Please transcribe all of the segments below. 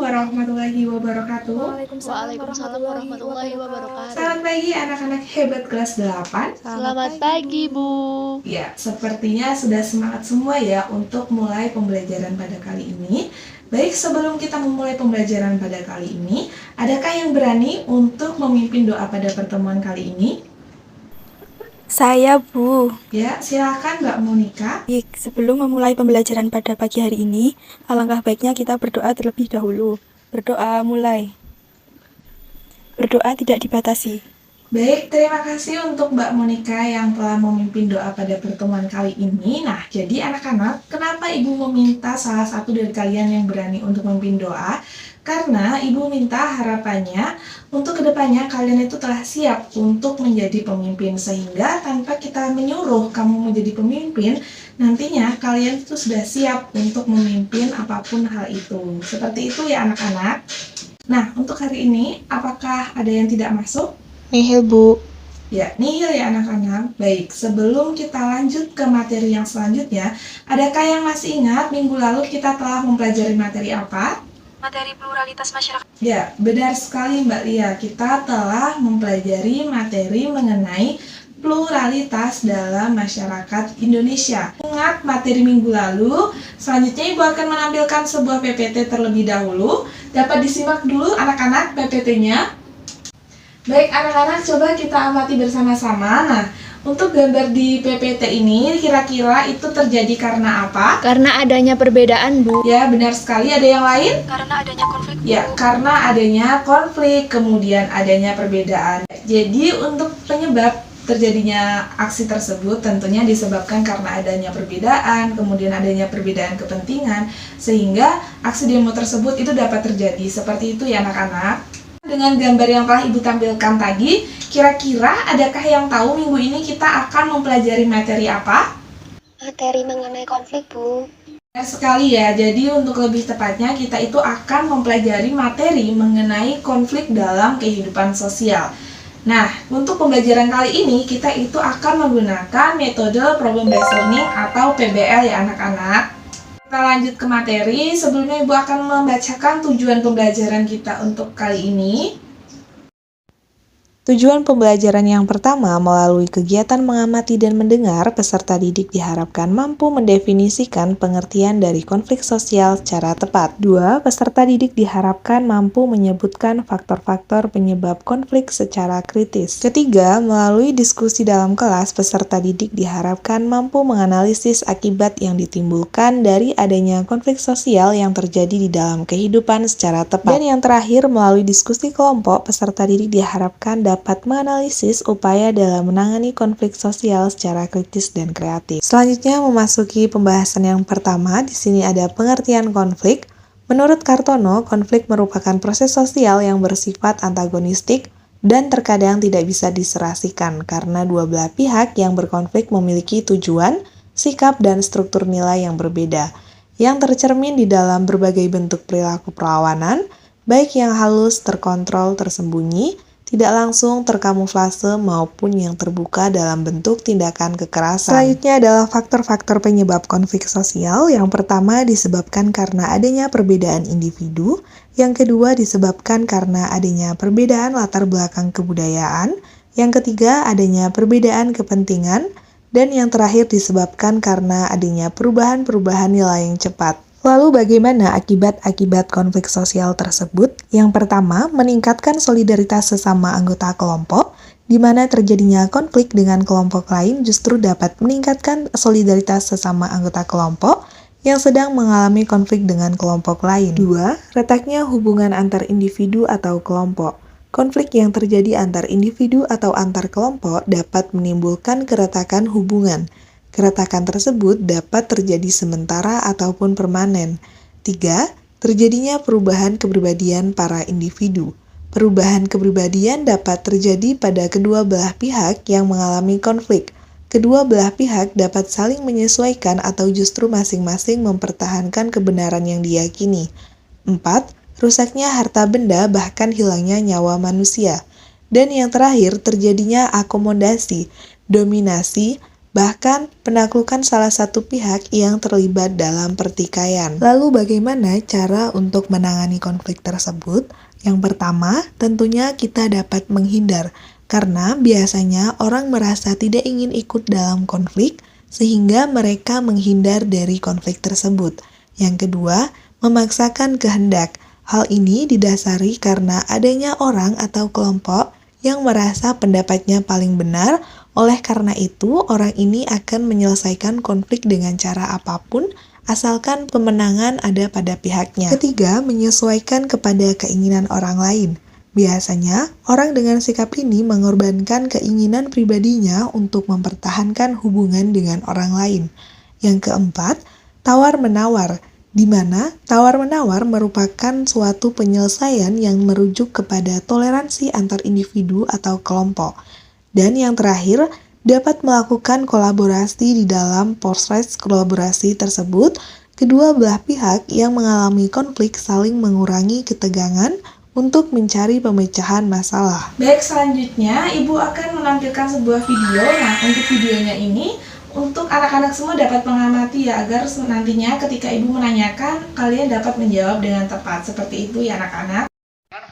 warahmatullahi wabarakatuh. Waalaikumsalam warahmatullahi wabarakatuh. Selamat pagi anak-anak hebat kelas 8. Selamat pagi, Bu. Ya, sepertinya sudah semangat semua ya untuk mulai pembelajaran pada kali ini. Baik, sebelum kita memulai pembelajaran pada kali ini, adakah yang berani untuk memimpin doa pada pertemuan kali ini? Saya, Bu. Ya, silakan Mbak Monica. Baik, sebelum memulai pembelajaran pada pagi hari ini, alangkah baiknya kita berdoa terlebih dahulu. Berdoa mulai. Berdoa tidak dibatasi. Baik, terima kasih untuk Mbak Monica yang telah memimpin doa pada pertemuan kali ini. Nah, jadi anak-anak, kenapa Ibu meminta salah satu dari kalian yang berani untuk memimpin doa? Karena Ibu minta harapannya untuk kedepannya kalian itu telah siap untuk menjadi pemimpin. Sehingga tanpa kita menyuruh kamu menjadi pemimpin, nantinya kalian itu sudah siap untuk memimpin apapun hal itu. Seperti itu ya anak-anak. Nah, untuk hari ini, apakah ada yang tidak masuk? Nihil, Bu. Ya, nihil ya anak-anak. Baik, sebelum kita lanjut ke materi yang selanjutnya, adakah yang masih ingat minggu lalu kita telah mempelajari materi apa? Materi pluralitas masyarakat. Ya, benar sekali Mbak Lia. Kita telah mempelajari materi mengenai pluralitas dalam masyarakat Indonesia. Ingat materi minggu lalu, selanjutnya Ibu akan menampilkan sebuah PPT terlebih dahulu. Dapat disimak dulu anak-anak PPT-nya. Baik anak-anak, coba kita amati bersama-sama. Nah, untuk gambar di PPT ini kira-kira itu terjadi karena apa? Karena adanya perbedaan, Bu. Ya, benar sekali. Ada yang lain? Karena adanya konflik. Ya, karena adanya konflik, kemudian adanya perbedaan. Jadi, untuk penyebab terjadinya aksi tersebut tentunya disebabkan karena adanya perbedaan, kemudian adanya perbedaan kepentingan, sehingga aksi demo tersebut itu dapat terjadi. Seperti itu ya anak-anak. Dengan gambar yang telah Ibu tampilkan tadi, kira-kira adakah yang tahu minggu ini kita akan mempelajari materi apa? Materi mengenai konflik, Bu. Benar sekali ya, jadi untuk lebih tepatnya kita itu akan mempelajari materi mengenai konflik dalam kehidupan sosial. Nah, untuk pembelajaran kali ini kita itu akan menggunakan metode problem based learning atau PBL ya anak-anak. Kita lanjut ke materi, sebelumnya Ibu akan membacakan tujuan pembelajaran kita untuk kali ini. Tujuan pembelajaran yang pertama, melalui kegiatan mengamati dan mendengar, peserta didik diharapkan mampu mendefinisikan pengertian dari konflik sosial secara tepat. 2. Peserta didik diharapkan mampu menyebutkan faktor-faktor penyebab konflik secara kritis. Ketiga, melalui diskusi dalam kelas, peserta didik diharapkan mampu menganalisis akibat yang ditimbulkan dari adanya konflik sosial yang terjadi di dalam kehidupan secara tepat. Dan yang terakhir, melalui diskusi kelompok, peserta didik diharapkan dapat menganalisis upaya dalam menangani konflik sosial secara kritis dan kreatif. Selanjutnya memasuki pembahasan yang pertama, di sini ada pengertian konflik. Menurut Kartono, konflik merupakan proses sosial yang bersifat antagonistik dan terkadang tidak bisa diserasikan karena dua belah pihak yang berkonflik memiliki tujuan, sikap, dan struktur nilai yang berbeda, yang tercermin di dalam berbagai bentuk perilaku perlawanan, baik yang halus, terkontrol, tersembunyi, tidak langsung, terkamuflase, maupun yang terbuka dalam bentuk tindakan kekerasan. Selanjutnya adalah faktor-faktor penyebab konflik sosial. Yang pertama disebabkan karena adanya perbedaan individu, yang kedua disebabkan karena adanya perbedaan latar belakang kebudayaan, yang ketiga adanya perbedaan kepentingan, dan yang terakhir disebabkan karena adanya perubahan-perubahan nilai yang cepat. Lalu bagaimana akibat-akibat konflik sosial tersebut? Yang pertama, meningkatkan solidaritas sesama anggota kelompok, di mana terjadinya konflik dengan kelompok lain justru dapat meningkatkan solidaritas sesama anggota kelompok yang sedang mengalami konflik dengan kelompok lain. 2. Retaknya hubungan antar individu atau kelompok. Konflik yang terjadi antar individu atau antar kelompok dapat menimbulkan keretakan hubungan. Keretakan tersebut dapat terjadi sementara ataupun permanen. 3. Terjadinya perubahan kepribadian para individu. Perubahan kepribadian dapat terjadi pada kedua belah pihak yang mengalami konflik. Kedua belah pihak dapat saling menyesuaikan atau justru masing-masing mempertahankan kebenaran yang diyakini. 4. Rusaknya harta benda bahkan hilangnya nyawa manusia. Dan yang terakhir, terjadinya akomodasi, dominasi, bahkan penaklukan salah satu pihak yang terlibat dalam pertikaian. Lalu bagaimana cara untuk menangani konflik tersebut? Yang pertama, tentunya kita dapat menghindar, karena biasanya orang merasa tidak ingin ikut dalam konflik, sehingga mereka menghindar dari konflik tersebut. Yang kedua, memaksakan kehendak. Hal ini didasari karena adanya orang atau kelompok yang merasa pendapatnya paling benar. Oleh karena itu, orang ini akan menyelesaikan konflik dengan cara apapun, asalkan pemenangan ada pada pihaknya. Ketiga, menyesuaikan kepada keinginan orang lain. Biasanya, orang dengan sikap ini mengorbankan keinginan pribadinya untuk mempertahankan hubungan dengan orang lain. Yang keempat, tawar-menawar, di mana tawar-menawar merupakan suatu penyelesaian yang merujuk kepada toleransi antar individu atau kelompok. Dan yang terakhir, dapat melakukan kolaborasi di dalam proses kolaborasi tersebut. Kedua belah pihak yang mengalami konflik saling mengurangi ketegangan untuk mencari pemecahan masalah. Baik, selanjutnya Ibu akan menampilkan sebuah video. Nah, untuk videonya ini, untuk anak-anak semua dapat mengamati ya, agar nantinya ketika Ibu menanyakan, kalian dapat menjawab dengan tepat. Seperti itu ya anak-anak.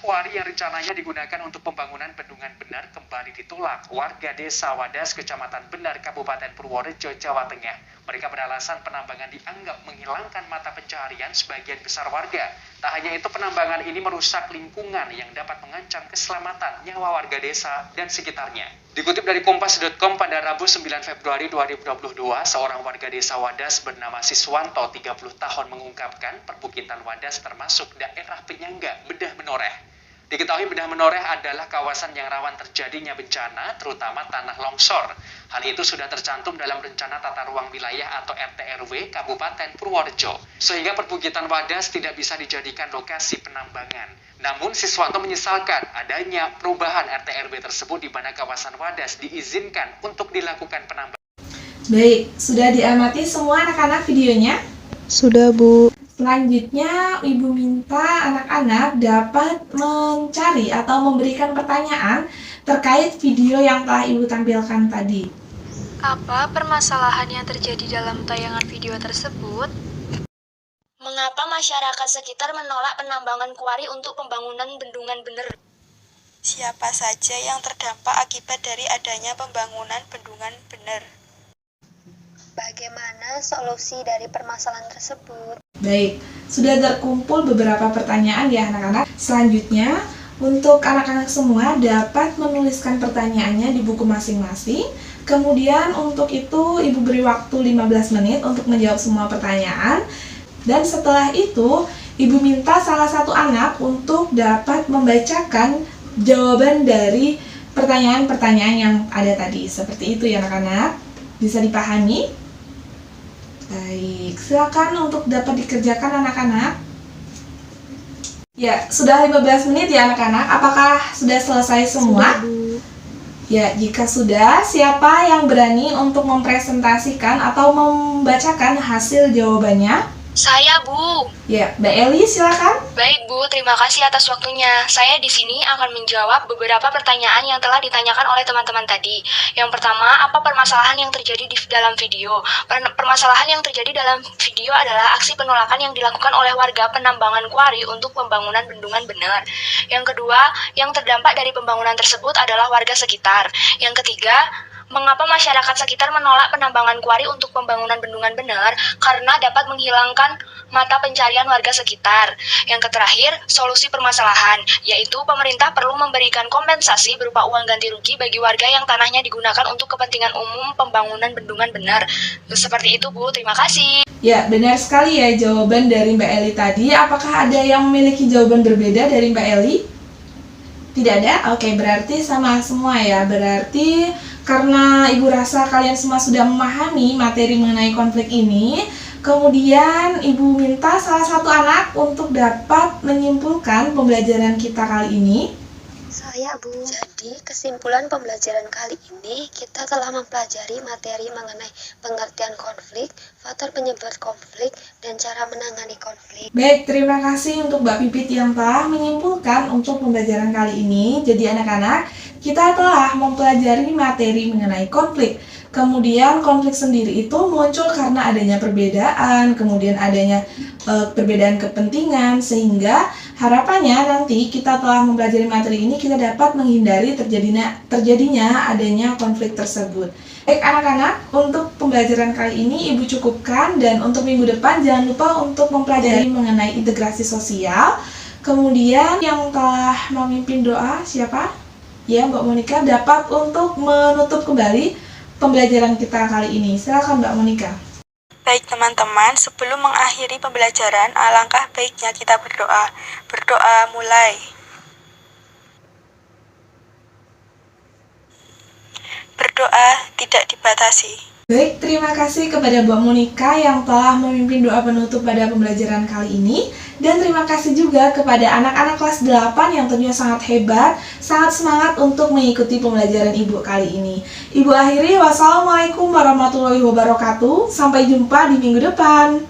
Kuari yang rencananya digunakan untuk pembangunan bendungan Bener kembali ditolak warga desa Wadas, Kecamatan Bener, Kabupaten Purworejo, Jawa Tengah. Mereka beralasan penambangan dianggap menghilangkan mata pencaharian sebagian besar warga. Tak hanya itu, penambangan ini merusak lingkungan yang dapat mengancam keselamatan nyawa warga desa dan sekitarnya. Dikutip dari Kompas.com pada Rabu 9 Februari 2022, seorang warga desa Wadas bernama Siswanto, 30 tahun, mengungkapkan perbukitan Wadas termasuk daerah penyangga Bedah Menoreh. Diketahui Bedah Menoreh adalah kawasan yang rawan terjadinya bencana, terutama tanah longsor. Hal itu sudah tercantum dalam Rencana Tata Ruang Wilayah atau RTRW Kabupaten Purworejo, sehingga perbukitan Wadas tidak bisa dijadikan lokasi penambangan. Namun Siswanto menyesalkan adanya perubahan RTRW tersebut di mana kawasan Wadas diizinkan untuk dilakukan penambangan. Baik, sudah diamati semua anak-anak videonya? Sudah, Bu. Selanjutnya, Ibu minta anak-anak dapat mencari atau memberikan pertanyaan terkait video yang telah Ibu tampilkan tadi. Apa permasalahan yang terjadi dalam tayangan video tersebut? Mengapa masyarakat sekitar menolak penambangan kuari untuk pembangunan bendungan Bener? Siapa saja yang terdampak akibat dari adanya pembangunan bendungan Bener? Bagaimana solusi dari permasalahan tersebut? Baik, sudah terkumpul beberapa pertanyaan ya anak-anak. Selanjutnya, untuk anak-anak semua dapat menuliskan pertanyaannya di buku masing-masing. Kemudian untuk itu Ibu beri waktu 15 menit untuk menjawab semua pertanyaan. Dan setelah itu, Ibu minta salah satu anak untuk dapat membacakan jawaban dari pertanyaan-pertanyaan yang ada tadi. Seperti itu ya anak-anak. Bisa dipahami? Baik, silakan untuk dapat dikerjakan anak-anak. Ya, sudah 15 menit ya anak-anak. Apakah sudah selesai semua? Sudah, Bu. Ya, jika sudah, siapa yang berani untuk mempresentasikan atau membacakan hasil jawabannya? Saya, Bu. Ya, Mbak Eli silakan. Baik, Bu. Terima kasih atas waktunya. Saya di sini akan menjawab beberapa pertanyaan yang telah ditanyakan oleh teman-teman tadi. Yang pertama, apa permasalahan yang terjadi di dalam video? Permasalahan yang terjadi dalam video adalah aksi penolakan yang dilakukan oleh warga penambangan kuari untuk pembangunan bendungan Bener. Yang kedua, yang terdampak dari pembangunan tersebut adalah warga sekitar. Yang ketiga, mengapa masyarakat sekitar menolak penambangan kuari untuk pembangunan bendungan Bener? Karena dapat menghilangkan mata pencarian warga sekitar. Yang terakhir, solusi permasalahan, yaitu pemerintah perlu memberikan kompensasi berupa uang ganti rugi bagi warga yang tanahnya digunakan untuk kepentingan umum pembangunan bendungan Bener. Seperti itu, Bu. Terima kasih. Ya, benar sekali ya jawaban dari Mbak Eli tadi. Apakah ada yang memiliki jawaban berbeda dari Mbak Eli? Tidak ada? Oke, berarti sama semua ya. Berarti karena Ibu rasa kalian semua sudah memahami materi mengenai konflik ini, kemudian Ibu minta salah satu anak untuk dapat menyimpulkan pembelajaran kita kali ini. Saya, Bu. Jadi, kesimpulan pembelajaran kali ini, kita telah mempelajari materi mengenai pengertian konflik, faktor penyebab konflik, dan cara menangani konflik. Baik, terima kasih untuk Mbak Pipit yang telah menyimpulkan untuk pembelajaran kali ini. Jadi anak-anak, kita telah mempelajari materi mengenai konflik. Kemudian konflik sendiri itu muncul karena adanya perbedaan, kemudian adanya perbedaan kepentingan, sehingga harapannya nanti kita telah mempelajari materi ini kita dapat menghindari terjadinya adanya konflik tersebut. Baik anak-anak, untuk pembelajaran kali ini Ibu cukupkan, dan untuk minggu depan jangan lupa untuk mempelajari mengenai integrasi sosial. Kemudian yang telah memimpin doa siapa? Ya, Mbak Monica dapat untuk menutup kembali pembelajaran kita kali ini. Silakan Mbak Monica. Baik teman-teman, sebelum mengakhiri pembelajaran, alangkah baiknya kita berdoa. Berdoa mulai. Berdoa tidak dibatasi. Baik, terima kasih kepada Mbak Monica yang telah memimpin doa penutup pada pembelajaran kali ini. Dan terima kasih juga kepada anak-anak kelas 8 yang tentunya sangat hebat, sangat semangat untuk mengikuti pembelajaran Ibu kali ini. Ibu akhiri, wassalamualaikum warahmatullahi wabarakatuh. Sampai jumpa di minggu depan.